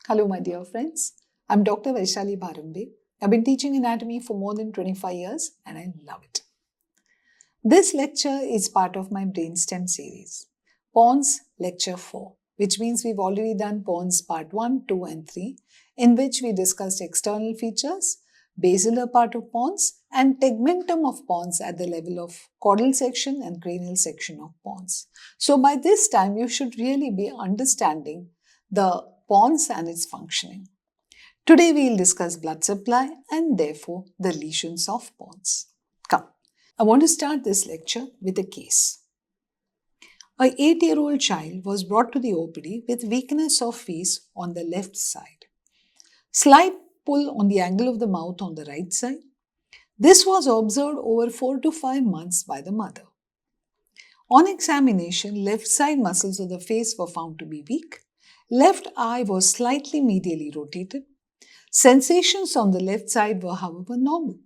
Hello, my dear friends. I'm Dr. Vaishali Bharambe. I've been teaching anatomy for more than 25 years and I love it. This lecture is part of my brainstem series, Pons Lecture 4, which means we've already done Pons Part 1, 2, and 3, in which we discussed external features, basilar part of pons, and tegmentum of pons at the level of caudal section and cranial section of pons. So by this time, you should really be understanding the pons and its functioning. Today we'll discuss blood supply and therefore the lesions of pons. Come, I want to start this lecture with a case. A 8-year-old child was brought to the OPD with weakness of face on the left side. Slight pull on the angle of the mouth on the right side. This was observed over 4 to 5 months by the mother. On examination, left side muscles of the face were found to be weak. Left eye was slightly medially rotated. Sensations on the left side were, however, normal.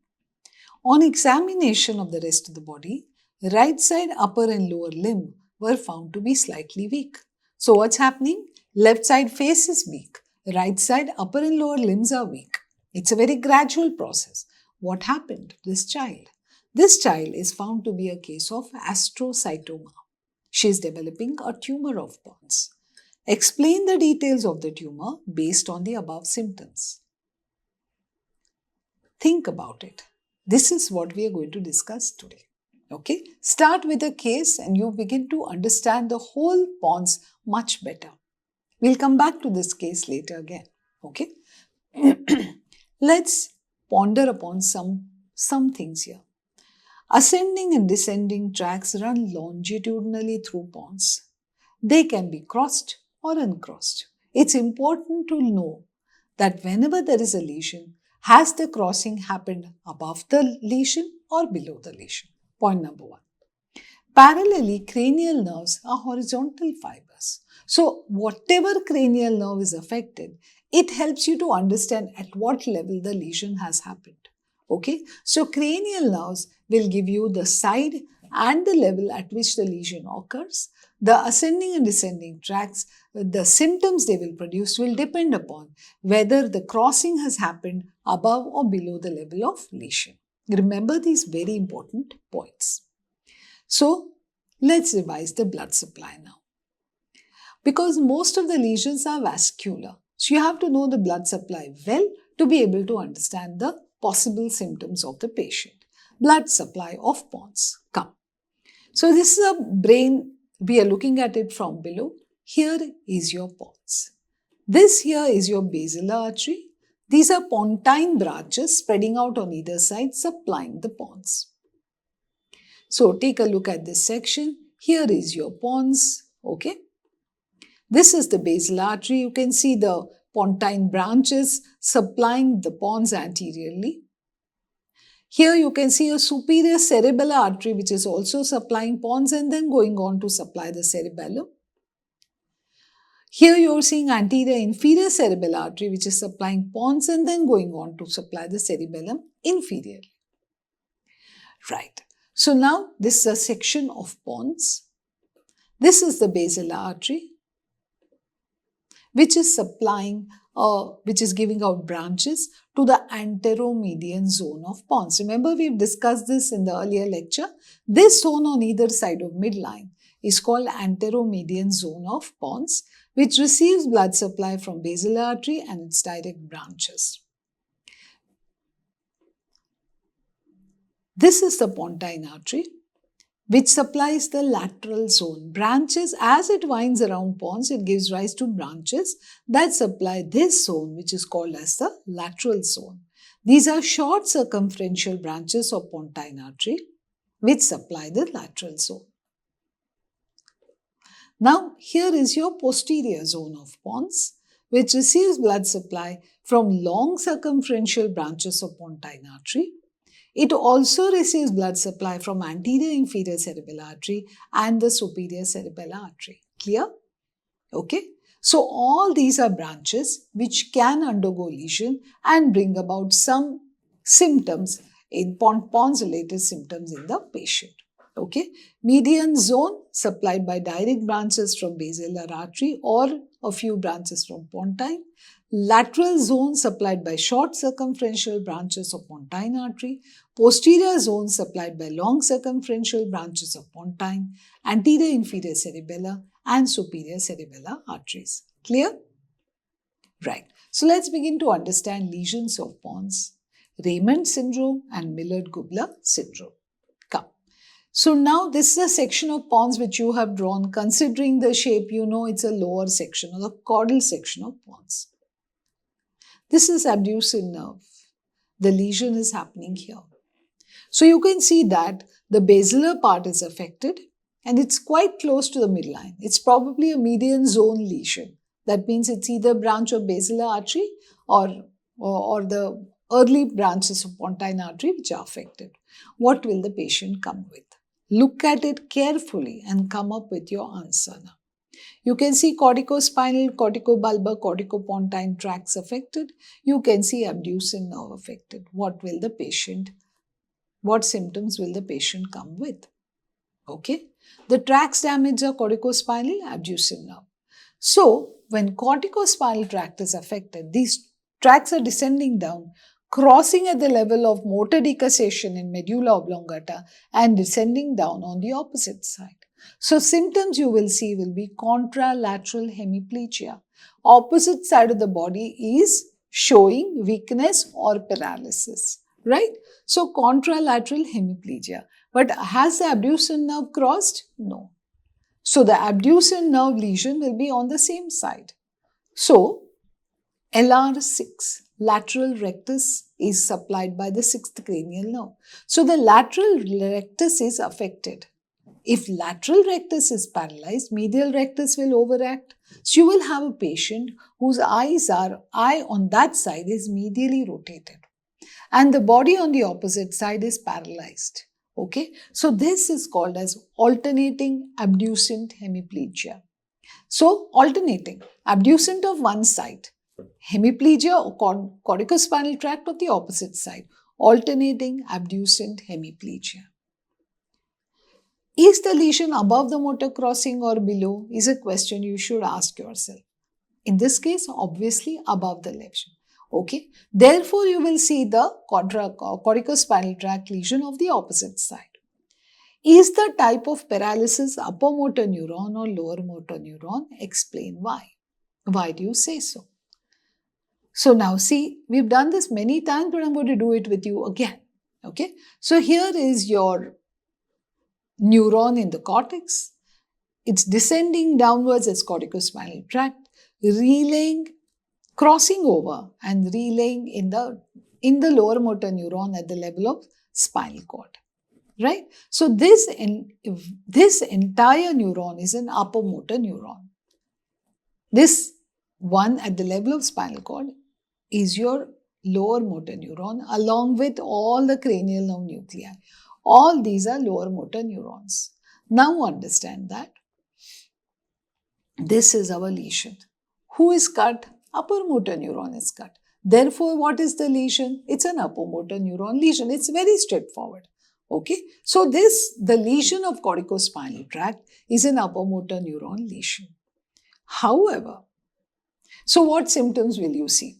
On examination of the rest of the body, right side upper and lower limb were found to be slightly weak. So what's happening? Left side face is weak. Right side upper and lower limbs are weak. It's a very gradual process. What happened to this child? This child is found to be a case of astrocytoma. She is developing a tumor of pons. Explain the details of the tumor based on the above symptoms. Think about it. This is what we are going to discuss today. Okay? Start with a case and you begin to understand the whole pons much better. We'll come back to this case later again. Okay? Let's ponder upon some things here. Ascending and descending tracts run longitudinally through pons. They can be crossed or uncrossed. It's important to know that whenever there is a lesion, has the crossing happened above the lesion or below the lesion? Point number 1. Parallelly, cranial nerves are horizontal fibers. So, whatever cranial nerve is affected, it helps you to understand at what level the lesion has happened. Okay? So, cranial nerves will give you the side and the level at which the lesion occurs. The ascending and descending tracts, the symptoms they will produce will depend upon whether the crossing has happened above or below the level of lesion. Remember these very important points. So, let's revise the blood supply now. Because most of the lesions are vascular, so you have to know the blood supply well to be able to understand the possible symptoms of the patient. Blood supply of pons. Come. So, this is a brain. We are looking at it from below. Here is your pons. This here is your basilar artery. These are pontine branches spreading out on either side, supplying the pons. So take a look at this section. Here is your pons. Okay. This is the basilar artery. You can see the pontine branches supplying the pons anteriorly. Here you can see a superior cerebellar artery which is also supplying pons and then going on to supply the cerebellum. Here you are seeing anterior inferior cerebellar artery which is supplying pons and then going on to supply the cerebellum inferiorly. Right. So now this is a section of pons. This is the basilar artery which is supplying which is giving out branches to the anteromedian zone of pons. Remember, we've discussed this in the earlier lecture. This zone on either side of midline is called anteromedian zone of pons, which receives blood supply from basilar artery and its direct branches. This is the pontine artery, which supplies the lateral zone. Branches, as it winds around pons, it gives rise to branches that supply this zone, which is called as the lateral zone. These are short circumferential branches of pontine artery, which supply the lateral zone. Now, here is your posterior zone of pons, which receives blood supply from long circumferential branches of pontine artery. It also receives blood supply from anterior inferior cerebellar artery and the superior cerebellar artery. Clear? Okay. So, all these are branches which can undergo lesion and bring about some symptoms in pons related symptoms in the patient. Okay, median zone supplied by direct branches from basilar artery or a few branches from pontine. Lateral zone supplied by short circumferential branches of pontine artery. Posterior zone supplied by long circumferential branches of pontine, anterior inferior cerebellar and superior cerebellar arteries. Clear? Right. So let's begin to understand lesions of Pons, Raymond syndrome and Millard-Gubler syndrome. Come. So now this is a section of Pons which you have drawn. Considering the shape, you know it's a lower section or the caudal section of Pons. This is abducens nerve. The lesion is happening here. So you can see that the basilar part is affected and it's quite close to the midline. It's probably a median zone lesion. That means it's either branch of basilar artery or the early branches of pontine artery which are affected. What will the patient come with? Look at it carefully and come up with your answer now. You can see corticospinal, corticobulbar, corticopontine tracts affected. You can see abducens nerve affected. What symptoms will the patient come with? Okay. The tracts damaged are corticospinal, abducens nerve. So, when corticospinal tract is affected, these tracts are descending down, crossing at the level of motor decussation in medulla oblongata and descending down on the opposite side. So, symptoms you will see will be contralateral hemiplegia. Opposite side of the body is showing weakness or paralysis, right? So, contralateral hemiplegia. But has the abducens nerve crossed? No. So, the abducens nerve lesion will be on the same side. So, LR6, lateral rectus, is supplied by the 6th cranial nerve. So, the lateral rectus is affected. If lateral rectus is paralyzed, medial rectus will overact. So, you will have a patient whose eye on that side is medially rotated and the body on the opposite side is paralyzed. Okay, so this is called as alternating abducent hemiplegia. So, alternating abducent of one side, hemiplegia or corticospinal tract of the opposite side, alternating abducent hemiplegia. Is the lesion above the motor crossing or below? Is a question you should ask yourself. In this case, obviously above the lesion. Okay. Therefore, you will see the corticospinal tract lesion of the opposite side. Is the type of paralysis upper motor neuron or lower motor neuron? Explain why. Why do you say so? So now see, we've done this many times, but I'm going to do it with you again. Okay. So here is your neuron in the cortex. It's descending downwards as corticospinal tract, relaying, crossing over and relaying in the lower motor neuron at the level of spinal cord, right? So this entire neuron is an upper motor neuron. This one at the level of spinal cord is your lower motor neuron along with all the cranial nerve nuclei. All these are lower motor neurons. Now understand that this is our lesion. Who is cut? Upper motor neuron is cut. Therefore, what is the lesion? It's an upper motor neuron lesion. It's very straightforward. Okay. So, the lesion of corticospinal tract is an upper motor neuron lesion. However, so what symptoms will you see?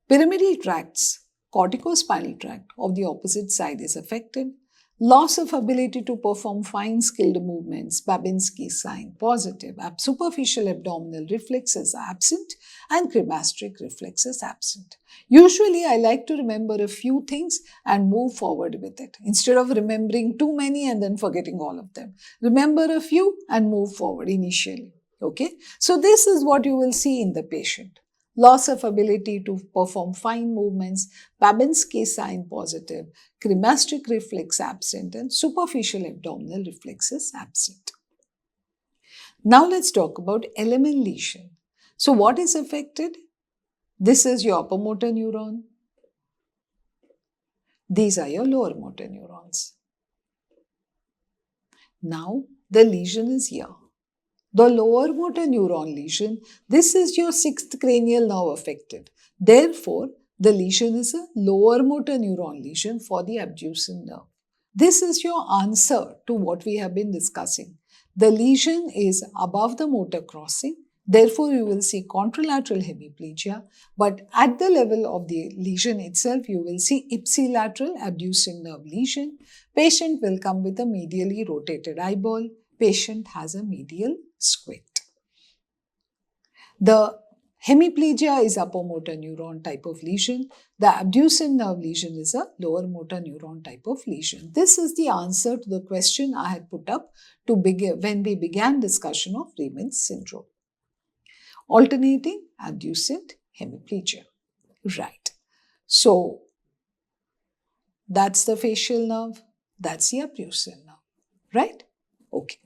Pyramidal tracts, corticospinal tract of the opposite side is affected. Loss of ability to perform fine skilled movements, Babinski sign positive, superficial abdominal reflexes absent and cremasteric reflexes absent. Usually I like to remember a few things and move forward with it instead of remembering too many and then forgetting all of them. Remember a few and move forward initially. Okay, so this is what you will see in the patient. Loss of ability to perform fine movements, Babinski sign positive, cremasteric reflex absent and superficial abdominal reflexes absent. Now let's talk about LMN lesion. So what is affected? This is your upper motor neuron. These are your lower motor neurons. Now the lesion is here. The lower motor neuron lesion, this is your 6th cranial nerve affected. Therefore, the lesion is a lower motor neuron lesion for the abducens nerve. This is your answer to what we have been discussing. The lesion is above the motor crossing. Therefore, you will see contralateral hemiplegia, but at the level of the lesion itself, you will see ipsilateral abducing nerve lesion. Patient will come with a medially rotated eyeball. Patient has a medial squint. The hemiplegia is upper motor neuron type of lesion. The abducent nerve lesion is a lower motor neuron type of lesion. This is the answer to the question I had put up when we began discussion of Riemann syndrome. Alternating abducent hemiplegia. Right. So, that's the facial nerve. That's the abducent nerve. Right? Okay.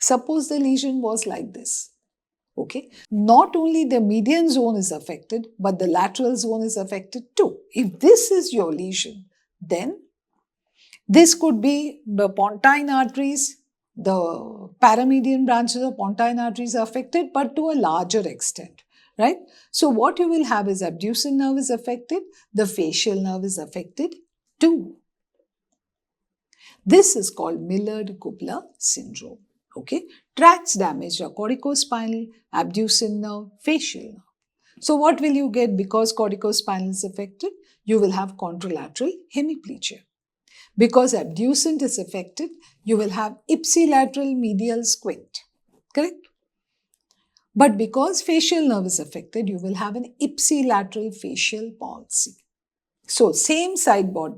Suppose the lesion was like this. Okay. Not only the median zone is affected, but the lateral zone is affected too. If this is your lesion, then this could be the pontine arteries, the paramedian branches of pontine arteries are affected, but to a larger extent, right? So what you will have is abducent nerve is affected, the facial nerve is affected too. This is called Millard-Gubler syndrome. Okay, tracts damaged are corticospinal, abducent nerve, facial nerve. So what will you get because corticospinal is affected? You will have contralateral hemiplegia. Because abducent is affected, you will have ipsilateral medial squint. Correct? But because facial nerve is affected, you will have an ipsilateral facial palsy. So same sideboard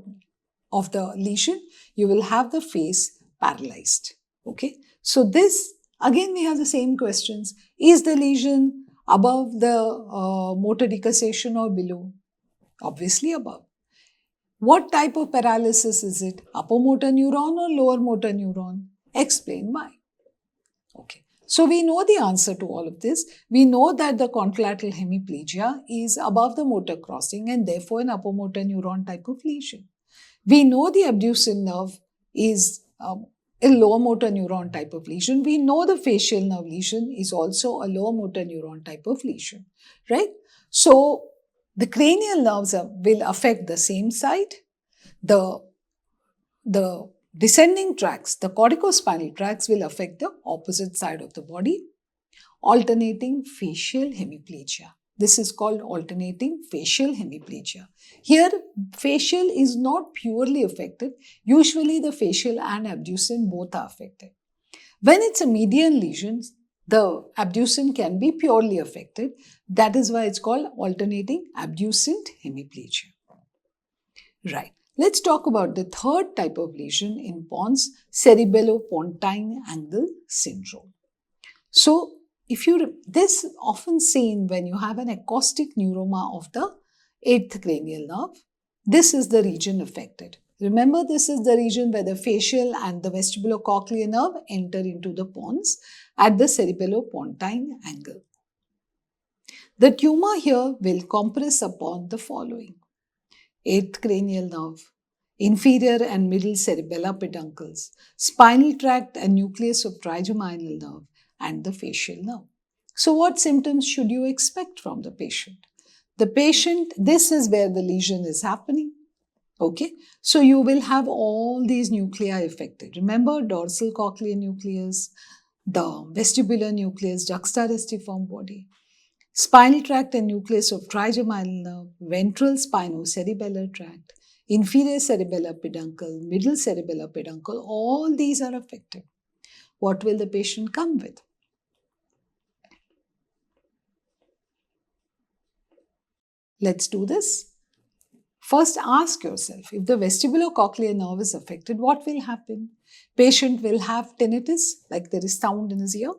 of the lesion, you will have the face paralyzed. Okay? So this, again we have the same questions. Is the lesion above the motor decussation or below? Obviously above. What type of paralysis is it? Upper motor neuron or lower motor neuron? Explain why. Okay. So we know the answer to all of this. We know that the contralateral hemiplegia is above the motor crossing and therefore an upper motor neuron type of lesion. We know the abducent nerve is a lower motor neuron type of lesion. We know the facial nerve lesion is also a lower motor neuron type of lesion, right? So the cranial nerves will affect the same side. The descending tracts, the corticospinal tracts will affect the opposite side of the body. Alternating facial hemiplegia. This is called alternating facial hemiplegia. Here, facial is not purely affected. Usually, the facial and abducent both are affected. When it's a median lesion, the abducent can be purely affected. That is why it's called alternating abducent hemiplegia. Right. Let's talk about the third type of lesion in Pons, cerebellopontine angle syndrome. So, this is often seen when you have an acoustic neuroma of the 8th cranial nerve. This is the region affected. Remember, this is the region where the facial and the vestibulocochlear nerve enter into the pons at the cerebellopontine angle. The tumor here will compress upon the following: 8th cranial nerve, inferior and middle cerebellar peduncles, spinal tract and nucleus of trigeminal nerve, and the facial nerve. So what symptoms should you expect from the patient? The patient, this is where the lesion is happening. Okay, so you will have all these nuclei affected. Remember, dorsal cochlear nucleus, the vestibular nucleus, juxtarestiform body, spinal tract and nucleus of trigeminal nerve, ventral spinocerebellar tract, inferior cerebellar peduncle, middle cerebellar peduncle, all these are affected. What will the patient come with? Let's do this. First, ask yourself, if the vestibulocochlear nerve is affected, what will happen? Patient will have tinnitus, like there is sound in his ear.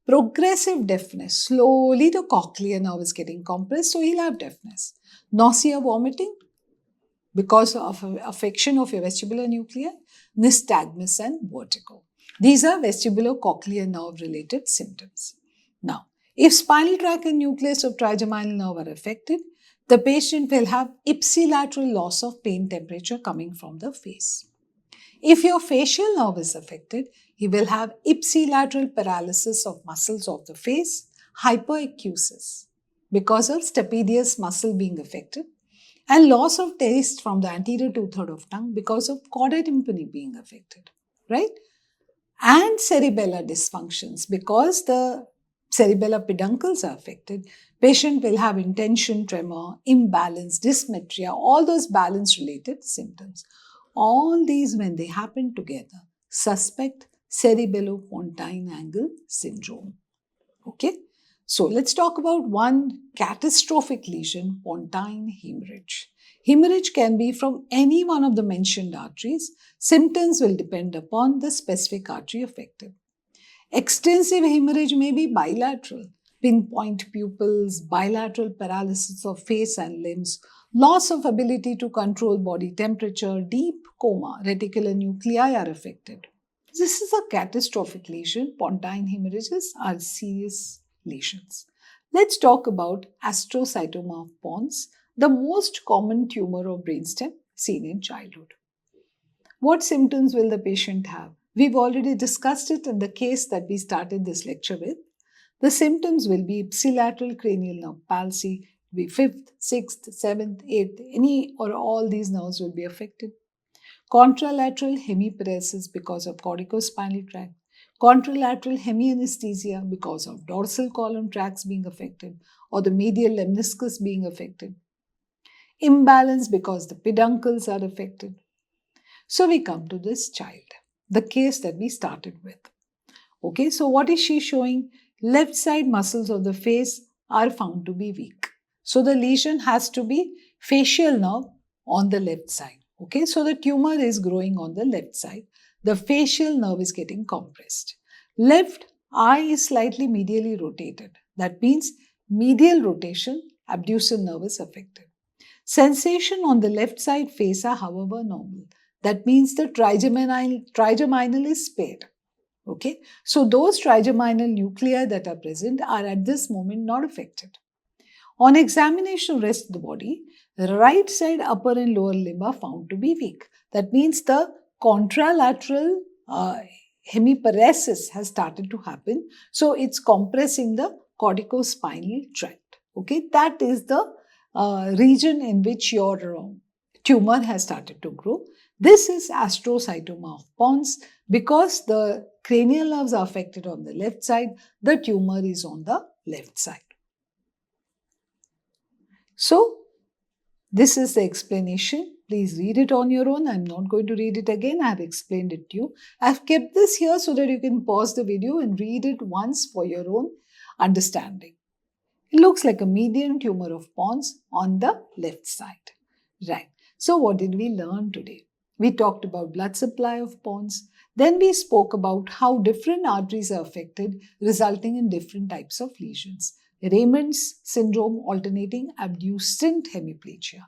Progressive deafness, slowly the cochlear nerve is getting compressed, so he'll have deafness. Nausea, vomiting, because of affection of your vestibular nuclei, nystagmus and vertigo. These are vestibulocochlear nerve related symptoms. Now, if spinal tract and nucleus of trigeminal nerve are affected, the patient will have ipsilateral loss of pain temperature coming from the face. If your facial nerve is affected, he will have ipsilateral paralysis of muscles of the face, hyperacusis, because of stapedius muscle being affected. and loss of taste from the anterior two-thirds of tongue because of chordae tympani being affected, right? And cerebellar dysfunctions because the cerebellar peduncles are affected. Patient will have intention, tremor, imbalance, dysmetria, all those balance-related symptoms. All these, when they happen together, suspect cerebellopontine angle syndrome. Okay? So let's talk about one catastrophic lesion, pontine hemorrhage. Hemorrhage can be from any one of the mentioned arteries. Symptoms will depend upon the specific artery affected. Extensive hemorrhage may be bilateral, pinpoint pupils, bilateral paralysis of face and limbs, loss of ability to control body temperature, deep coma, reticular nuclei are affected. This is a catastrophic lesion. Pontine hemorrhages are serious lesions. Let's talk about astrocytoma of Pons, the most common tumor of brainstem seen in childhood. What symptoms will the patient have? We've already discussed it in the case that we started this lecture with. The symptoms will be ipsilateral cranial nerve palsy, be 5th, 6th, 7th, 8th, any or all these nerves will be affected. Contralateral hemiparesis because of corticospinal tract. Contralateral hemianesthesia because of dorsal column tracts being affected or the medial lemniscus being affected. Imbalance because the peduncles are affected. So we come to this child, the case that we started with. Okay, so what is she showing? Left side muscles of the face are found to be weak. So the lesion has to be facial nerve on the left side. Okay, so the tumor is growing on the left side. The facial nerve is getting compressed. Left eye is slightly medially rotated. That means medial rotation, abducens nerve is affected. Sensation on the left side face are, however, normal. That means the trigeminal is spared. Okay, so those trigeminal nuclei that are present are at this moment not affected. On examination of rest of the body, the right side upper and lower limb are found to be weak. That means the contralateral hemiparesis has started to happen. So it's compressing the corticospinal tract. Okay, that is the region in which your tumor has started to grow. This is astrocytoma of Pons. Because the cranial nerves are affected on the left side, the tumor is on the left side. So, this is the explanation. Please read it on your own. I'm not going to read it again. I have explained it to you. I've kept this here so that you can pause the video and read it once for your own understanding. It looks like a median tumor of Pons on the left side. Right. So, what did we learn today? We talked about blood supply of Pons. Then we spoke about how different arteries are affected, resulting in different types of lesions. Raymond's syndrome alternating abducent hemiplegia.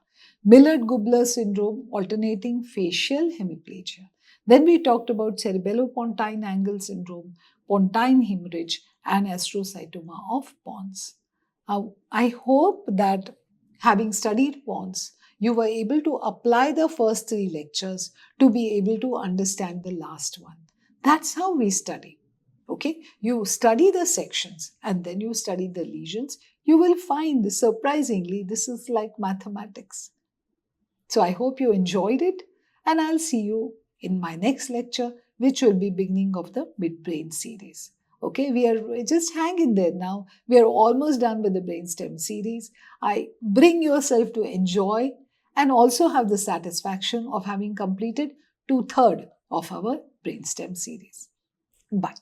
Millard-Gubler syndrome alternating facial hemiplegia. Then we talked about cerebellopontine angle syndrome, pontine hemorrhage, and astrocytoma of Pons. I hope that having studied Pons, you were able to apply the first 3 lectures to be able to understand the last one. That's how we study. Okay, you study the sections and then you study the lesions. You will find, surprisingly, this is like mathematics. So I hope you enjoyed it, and I'll see you in my next lecture, which will be beginning of the midbrain series. Okay, we are just hang in there now. We are almost done with the brainstem series. Bring yourself to enjoy and also have the satisfaction of having completed 2/3 of our brainstem series. Bye.